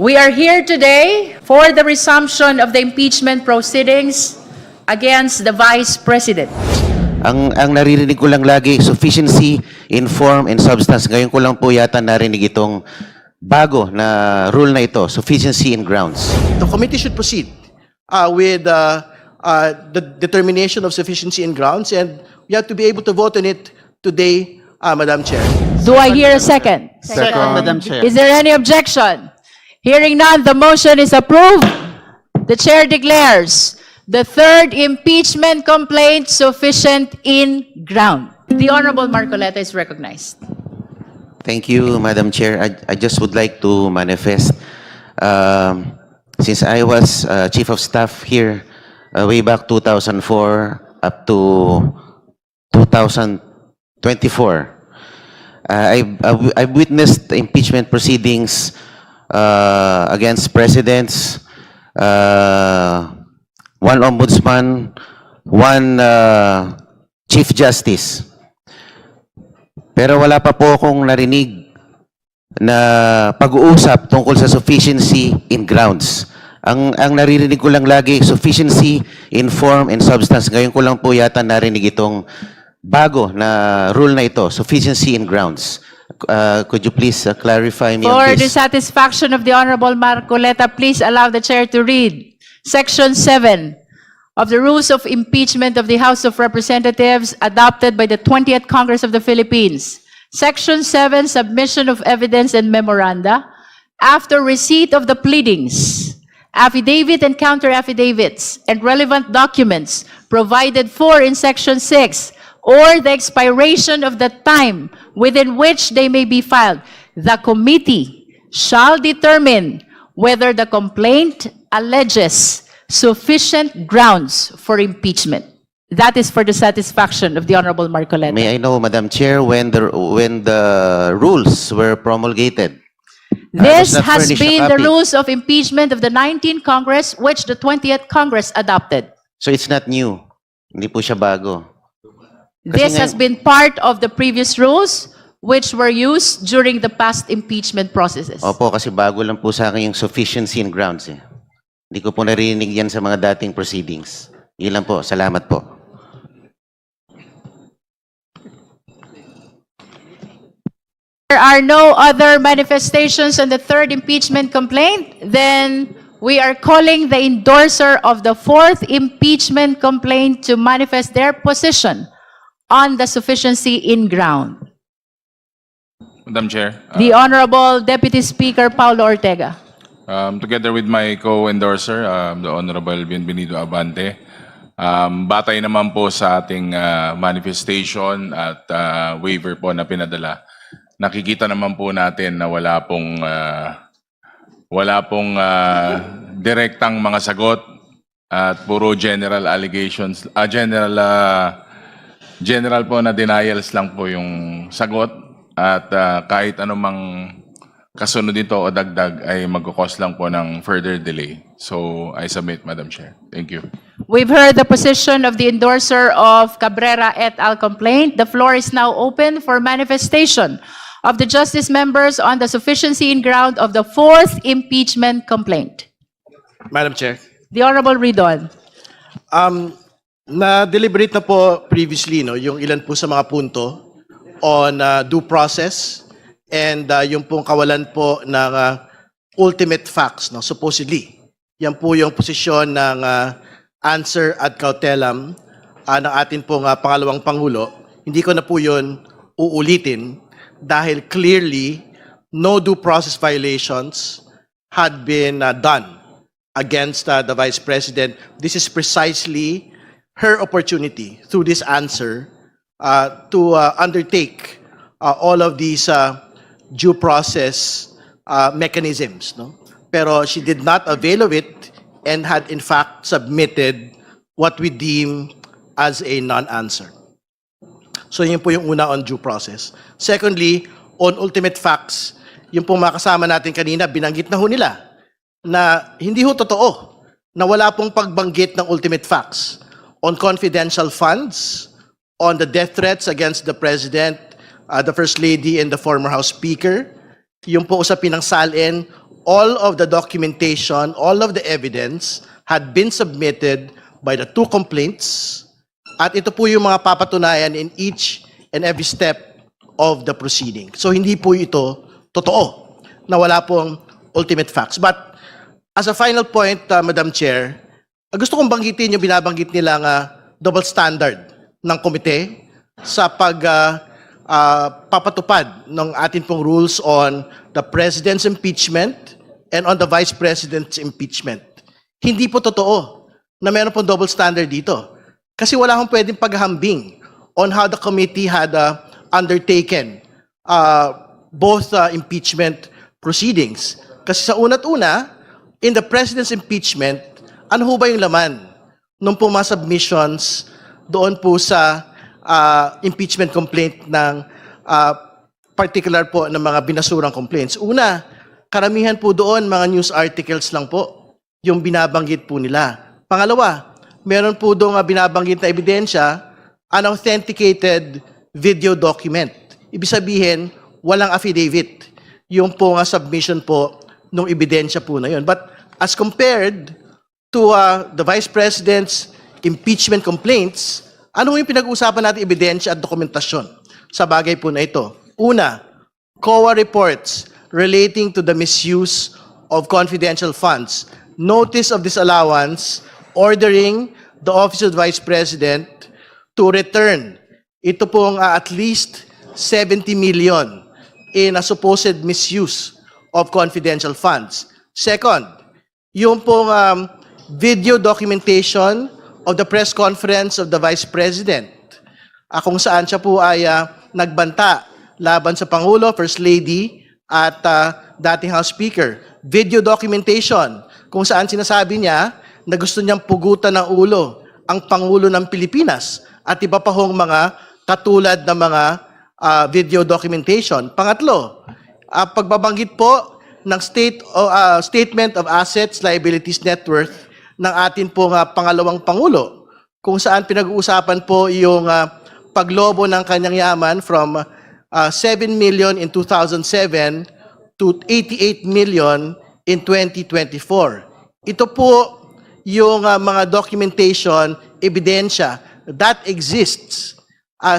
We are here today for the resumption of the impeachment proceedings against the Vice President. Ang naririnig ko lang lagi, sufficiency in form and substance. Ngayon ko lang po yata narinig itong bago na rule na ito, sufficiency in grounds. The committee should proceed with the determination of sufficiency in grounds, and we have to be able to vote on it today, Madam Chair. Do I hear a second? Second, Madam Chair. Is there any objection? Hearing none, the motion is approved. The chair declares the third impeachment complaint sufficient in ground. The Honorable Marcoleta is recognized. Thank you, Madam Chair. I just would like to manifest, since I was Chief of Staff here way back 2004 up to 2024, I've witnessed impeachment proceedings against presidents, one ombudsman, one chief justice. Pero wala pa po akong narinig na pag-uusap tungkol sa sufficiency in grounds. Ang naririnig ko lang lagi, sufficiency in form and substance. Ngayon ko lang po yata narinig itong bago na rule na ito, sufficiency in grounds. Could you please clarify me For on the this? satisfaction of the Honorable Marcoleta, please allow the chair to read Section 7 of the Rules of Impeachment of the House of Representatives adopted by the 20th Congress of the Philippines. Section 7, Submission of Evidence and Memoranda. After receipt of the pleadings, affidavit and counter-affidavits, and relevant documents provided for in Section 6, or the expiration of the time within which they may be filed, the committee shall determine whether the complaint alleges sufficient grounds for impeachment. That is for the satisfaction of the Honorable Marcoleta. May I know, Madam Chair, when the rules were promulgated? This not has furnished a been the copy. rules of impeachment of the 19th Congress, which the 20th Congress adopted. So it's not new. Hindi po siya bago. This has been part of the previous rules, which were used during the past impeachment processes. Opo, kasi bago lang po sa akin yung sufficiency in grounds. Hindi ko po narinig yan sa mga dating proceedings. Yun lang po. Salamat po. There are no other manifestations on the third impeachment complaint, then we are calling the endorser of the fourth impeachment complaint to manifest their position on the sufficiency in ground. Madam Chair, The Honorable Deputy Speaker Paulo Ortega. together with my co-endorser, the Honorable Bienvenido Abante, batay naman po sa ating manifestation at waiver po na pinadala, nakikita naman po natin na wala pong direktang mga sagot at puro general allegations, general po na denials lang po yung sagot at kahit anumang kasunod dito o dagdag ay magkukos lang po ng further delay. So I submit, Madam Chair. Thank you. We've heard the position of the endorser of Cabrera et al. Complaint. The floor is now open for manifestation of the justice members on the sufficiency in ground of the fourth impeachment complaint. Madam Chair. The Honorable Ridon. Na-deliberate na po previously yung ilan po sa mga punto on due process and yung pong kawalan po ng ultimate facts, supposedly. Yan po yung posisyon ng answer ad cautelam ng atin pong pangalawang Pangulo. Hindi ko na po yun uulitin dahil clearly no due process violations had been done against the Vice President. This is precisely her opportunity through this answer to undertake all of these due process mechanisms. Pero she did not avail of it and had in fact submitted what we deem as a non-answer. So yun po yung una on due process. Secondly, on ultimate facts, yung pong mga kasama natin kanina, binanggit na ho nila na hindi ho totoo na wala pong pagbanggit ng ultimate facts on confidential funds, on the death threats against the President, the First Lady, and the former House Speaker, yung po usapin ng SALN all of the documentation, all of the evidence had been submitted by the two complaints at ito po yung mga papatunayan in each and every step of the proceeding. So hindi po ito totoo na wala pong ultimate facts. But as a final point, Madam Chair, gusto kong banggitin yung binabanggit nilang double standard ng komite sa papatupad ng atin pong rules on the President's impeachment and on the Vice President's impeachment. Hindi po totoo na meron pong double standard dito. Kasi wala akong pwedeng paghambing on how the committee had undertaken both impeachment proceedings. Kasi sa una't una, in the President's impeachment, ano ho ba yung laman nung po mga submissions doon po sa impeachment complaint ng particular po ng mga binasurang complaints? Una, karamihan po doon mga news articles lang po yung binabanggit po nila. Pangalawa, meron po doon binabanggit na ebidensya, unauthenticated video document. Ibig sabihin, walang affidavit yung po nga submission po ng ebidensya po na yun. But as compared to the Vice President's impeachment complaints, ano yung pinag-uusapan natin ebidensya at dokumentasyon sa bagay po na ito? Una, COA reports relating to the misuse of confidential funds, notice of disallowance, ordering the Office of the Vice President to return ito pong at least 70 million in a supposed misuse of confidential funds. Second, yung pong video documentation of the press conference of the Vice President, kung saan siya po ay nagbanta laban sa Pangulo, First Lady, at dating House Speaker. Video documentation kung saan sinasabi niya na gusto niyang pugutan ng ulo ang Pangulo ng Pilipinas at iba pa hong mga katulad ng mga video documentation. Pangatlo, pagbabanggit po ng Statement of Assets, Liabilities, Net Worth ng atin pong pangalawang Pangulo, kung saan pinag-uusapan po yung paglobo ng kanyang yaman from 7 million in 2007 to 88 million in 2024. Ito po yung mga documentation, ebidensya that exists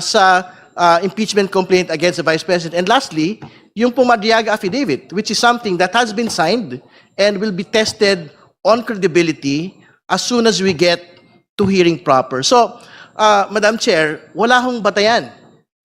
sa impeachment complaint against the Vice President. And lastly, yung Pumadriaga affidavit, which is something that has been signed and will be tested on credibility as soon as we get to hearing proper. So, Madam Chair, wala hong batayan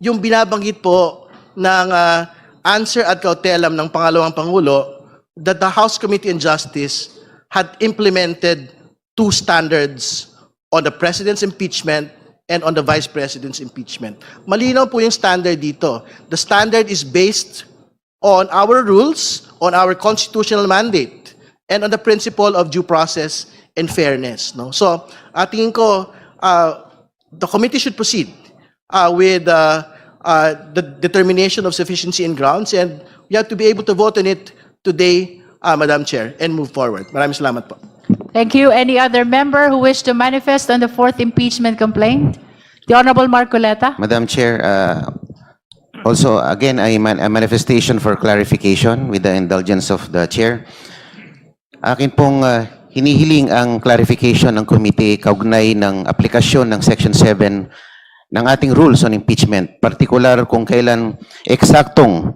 yung binabanggit po ng answer at kautelam ng pangalawang Pangulo that the House Committee on Justice had implemented two standards on the President's impeachment and on the Vice President's impeachment. Malinaw po yung standard dito. The standard is based on our rules, on our constitutional mandate, and on the principle of due process and fairness. No? So, tingin ko, the committee should proceed with the determination of sufficiency in grounds, and we have to be able to vote on it today, Madam Chair, and move forward. Maraming salamat po. Thank you. Any other member who wish to manifest on the fourth impeachment complaint? The Honorable Marcoleta. Madam Chair, also, again, a manifestation for clarification with the indulgence of the Chair. Akin pong hinihiling ang clarification ng komite kaugnay ng aplikasyon ng Section 7 ng ating rules on impeachment, particular kung kailan eksaktong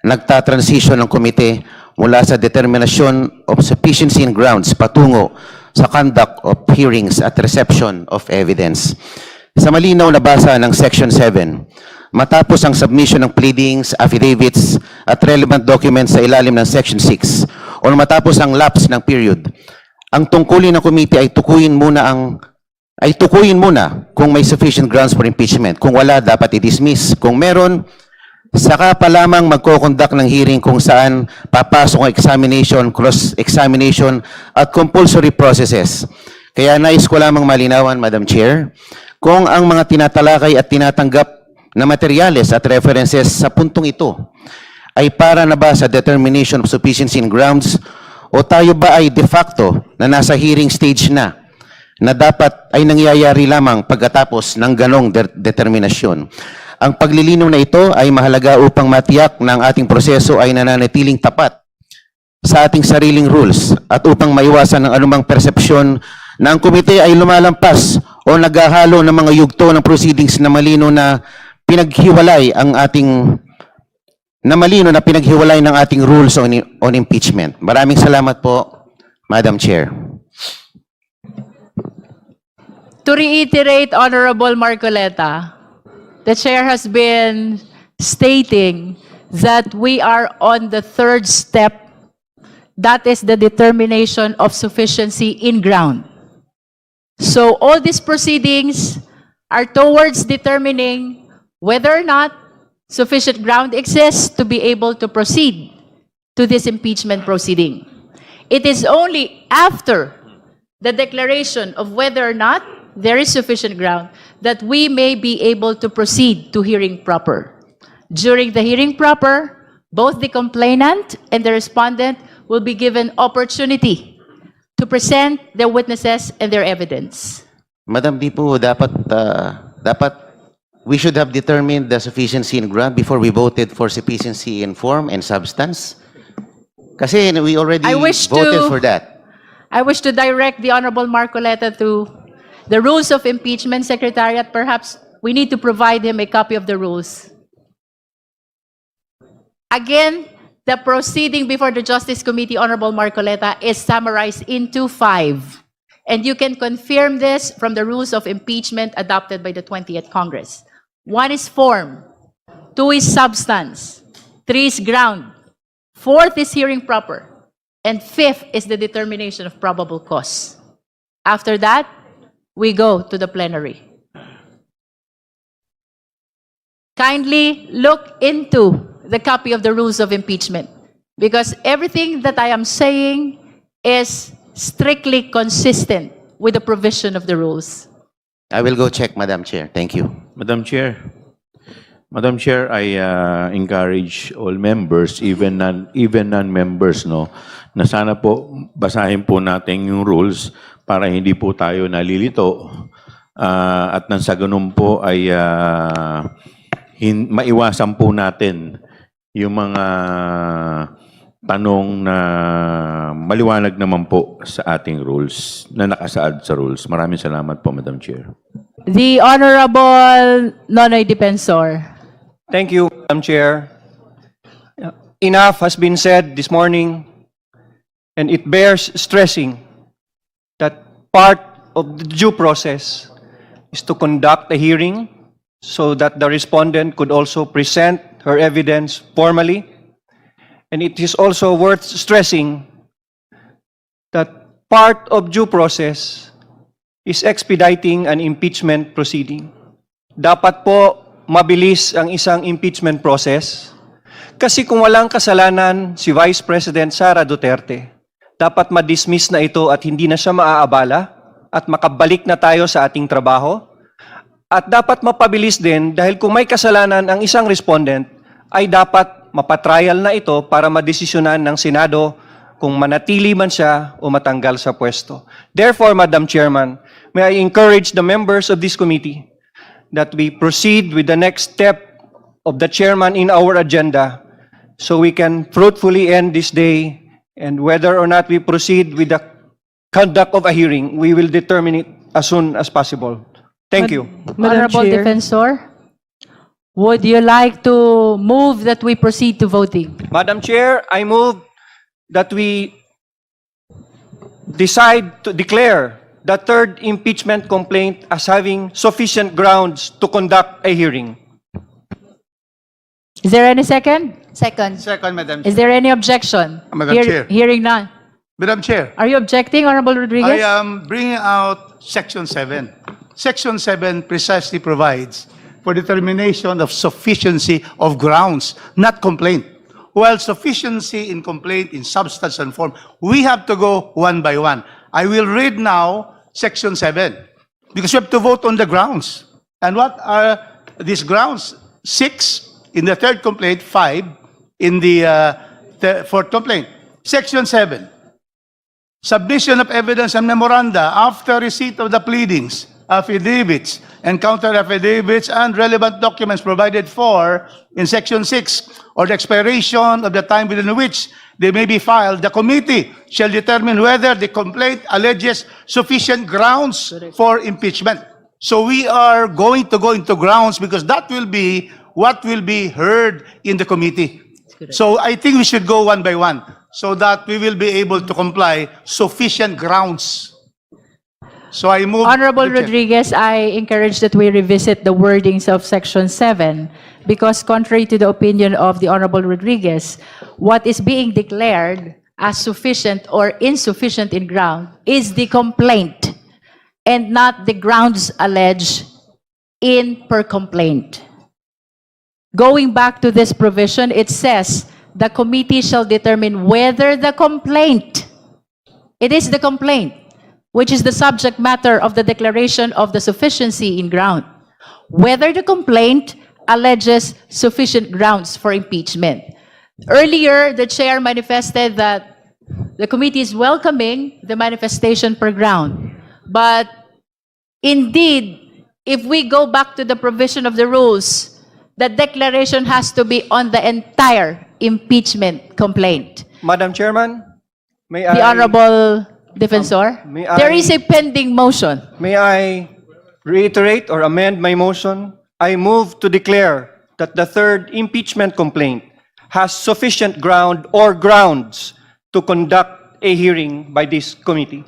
nagta-transition ng komite mula sa determinasyon of sufficiency in grounds patungo sa conduct of hearings at reception of evidence. Sa malinaw na basa ng Section 7, matapos ang submission ng pleadings, affidavits at relevant documents sa ilalim ng Section 6 o matapos ang lapse ng period, ang tungkulin ng komite ay tukuyin muna kung may sufficient grounds for impeachment. Kung wala, dapat i-dismiss. Kung meron, saka pa lamang magko-conduct ng hearing kung saan papasok ang examination, cross-examination at compulsory processes. Kaya nais ko lamang malinawan, Madam Chair, kung ang mga tinatalakay at tinatanggap na materyales at references sa puntong ito ay para na ba sa determination of sufficiency in grounds o tayo ba ay de facto na nasa hearing stage na dapat ay nangyayari lamang pagkatapos ng ganong determinasyon. Ang paglilinaw na ito ay mahalaga upang matiyak na ang ating proseso ay nananatiling tapat sa ating sariling rules at upang maiwasan ang anumang persepsyon na ang komite ay lumalampas o naghahalo ng mga yugto ng proceedings na malino na pinaghiwalay ng ating rules on impeachment. Maraming salamat po, Madam Chair. To reiterate, Honorable Marcoleta, the chair has been stating that we are on the third step. That is the determination of sufficiency in ground. So all these proceedings are towards determining whether or not sufficient ground exists to be able to proceed to this impeachment proceeding. It is only after the declaration of whether or not there is sufficient ground that we may be able to proceed to hearing proper. During the hearing proper, both the complainant and the respondent will be given opportunity to present their witnesses and their evidence. Madam, di po dapat we should have determined the sufficiency in ground before we voted for sufficiency in form and substance. Kasi we already I wish voted to- for that. I wish to direct the Honorable Marcoleta to the rules of impeachment secretariat. Perhaps we need to provide him a copy of the rules. Again, the proceeding before the Justice Committee, Honorable Marcoleta, is summarized into 5. And you can confirm this from the rules of impeachment adopted by the 20th Congress. 1 is form, 2 is substance, 3 is ground, 4th is hearing proper, and 5th is the determination of probable cause. After that, we go to the plenary. Kindly look into the copy of the rules of impeachment, because everything that I am saying is strictly consistent with the provision of the rules. I will go check, Madam Chair. Thank you. Madam Chair, I encourage all members, even non-members, no, na sana po basahin po natin yung rules para hindi po tayo nalilito at nang sa ganun po ay maiwasan po natin yung mga tanong na maliwanag naman po sa ating rules, na nakasaad sa rules. Maraming salamat po, Madam Chair. The Honorable Nonoy Defensor. Thank you, Madam Chair. Enough has been said this morning, and it bears stressing that part of the due process is to conduct a hearing so that the respondent could also present her evidence formally. And it is also worth stressing that part of due process is expediting an impeachment proceeding. Dapat po mabilis ang isang impeachment process kasi kung walang kasalanan si Vice President Sara Duterte, dapat ma-dismiss na ito at hindi na siya maaabala at makabalik na tayo sa ating trabaho. At dapat mapabilis din dahil kung may kasalanan ang isang respondent, ay dapat mapatrial na ito para madesisyonan ng Senado kung manatili man siya o matanggal sa pwesto. Therefore, Madam Chairman, may I encourage the members of this committee that we proceed with the next step of the chairman in our agenda so we can fruitfully end this day, and whether or not we proceed with the conduct of a hearing, we will determine it as soon as possible. Thank you. Honorable Defensor, would you like to move that we proceed to voting? Madam Chair, I move that we decide to declare the third impeachment complaint as having sufficient grounds to conduct a hearing. Is there any second? Second, Madam Chair. Is there any objection? Madam Chair. Hearing none. Madam Chair, Are you objecting, Honorable Rodriguez? I am bringing out Section 7. Section 7 precisely provides for determination of sufficiency of grounds, not complaint. While sufficiency in complaint in substance and form, we have to go one by one. I will read now Section 7 because we have to vote on the grounds. And what are these grounds? 6 in the third complaint, 5 in the fourth complaint. Section 7, submission of evidence and memoranda after receipt of the pleadings affidavits and counter affidavits and relevant documents provided for in Section 6, or the expiration of the time within which they may be filed, the committee shall determine whether the complaint alleges sufficient grounds for impeachment. So we are going to go into grounds because that will be what will be heard in the committee. So I think we should go one by one so that we will be able to comply sufficient grounds. So I move. Honorable the chair. Rodriguez, I encourage that we revisit the wordings of Section 7 because contrary to the opinion of the Honorable Rodriguez, what is being declared as sufficient or insufficient in ground is the complaint and not the grounds alleged in per complaint. Going back to this provision, it says the committee shall determine whether the complaint, it is the complaint, which is the subject matter of the declaration of the sufficiency in ground, whether the complaint alleges sufficient grounds for impeachment. Earlier, the chair manifested that the committee is welcoming the manifestation per ground. But indeed, if we go back to the provision of the rules, the declaration has to be on the entire impeachment complaint. Madam Chairman, may The I... Honorable Defensor, may I- there is a pending motion. May I reiterate or amend my motion? I move to declare that the third impeachment complaint has sufficient ground or grounds to conduct a hearing by this committee.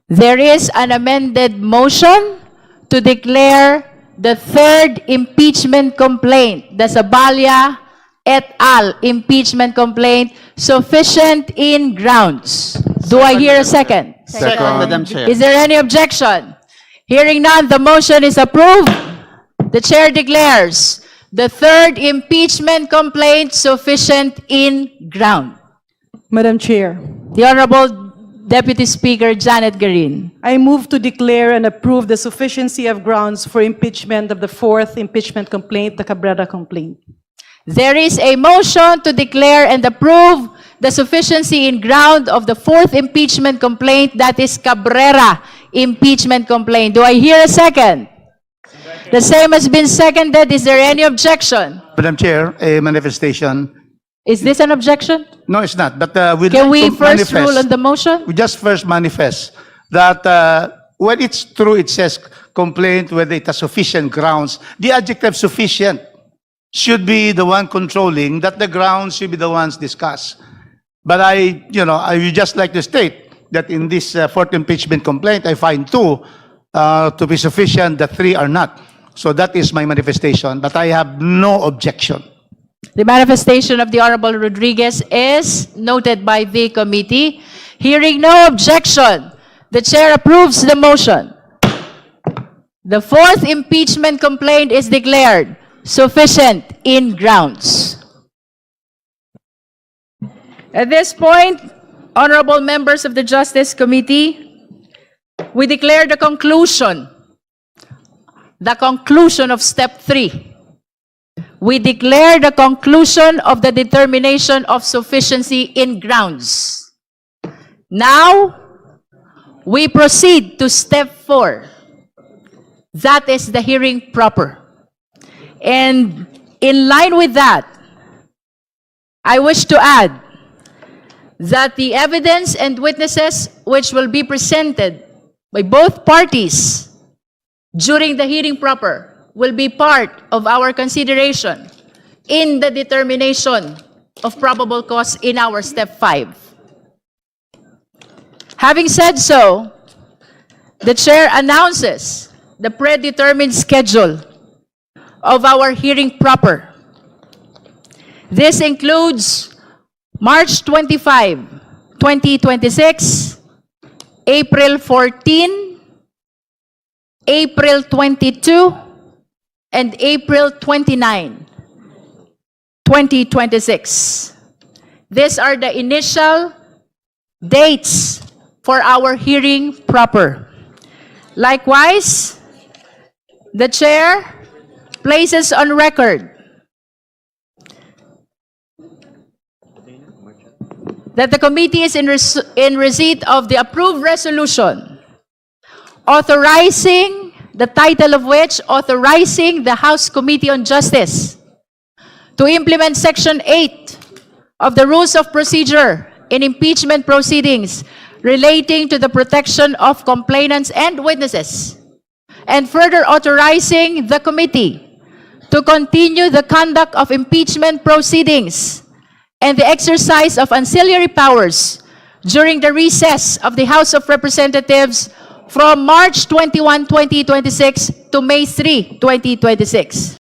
There is an amended motion to declare the third impeachment complaint, the Zabalia et al. Impeachment complaint, sufficient in grounds. Do I hear a second? Second, Madam Chair. Is there any objection? Hearing none, the motion is approved. The chair declares the third impeachment complaint sufficient in ground. Madam Chair, The Honorable Deputy Speaker Janet Garin. I move to declare and approve the sufficiency of grounds for impeachment of the fourth impeachment complaint, the Cabrera complaint. There is a motion to declare and approve the sufficiency in ground of the fourth impeachment complaint, that is Cabrera impeachment complaint. Do I hear a second? The same has been seconded. Is there any objection? Madam Chair, a manifestation. Is this an objection? No, it's not. But we'd Can like we to first manifest- rule on the motion? We just first manifest that when it's true, it says complaint whether it has sufficient grounds. The adjective sufficient should be the one controlling, that the grounds should be the ones discussed. But I would just like to state that in this fourth impeachment complaint, I find two to be sufficient, the three are not. So that is my manifestation, but I have no objection. The manifestation of the Honorable Rodriguez is noted by the committee. Hearing no objection, the chair approves the motion. The fourth impeachment complaint is declared sufficient in grounds. At this point, honorable members of the Justice Committee, we declare the conclusion of step 3. We declare the conclusion of the determination of sufficiency in grounds. Now, we proceed to step 4. That is the hearing proper. And in line with that, I wish to add that the evidence and witnesses which will be presented by both parties during the hearing proper will be part of our consideration in the determination of probable cause in our step 5. Having said so, the chair announces the predetermined schedule of our hearing proper. This includes March 25, 2026, April 14, April 22, and April 29, 2026. These are the initial dates for our hearing proper. Likewise, the chair places on record that the committee is in receipt of the approved resolution authorizing the title of which authorizing the House Committee on Justice to implement Section 8 of the Rules of Procedure in impeachment proceedings relating to the protection of complainants and witnesses, and further authorizing the committee to continue the conduct of impeachment proceedings and the exercise of ancillary powers during the recess of the House of Representatives from March 21, 2026 to May 3, 2026.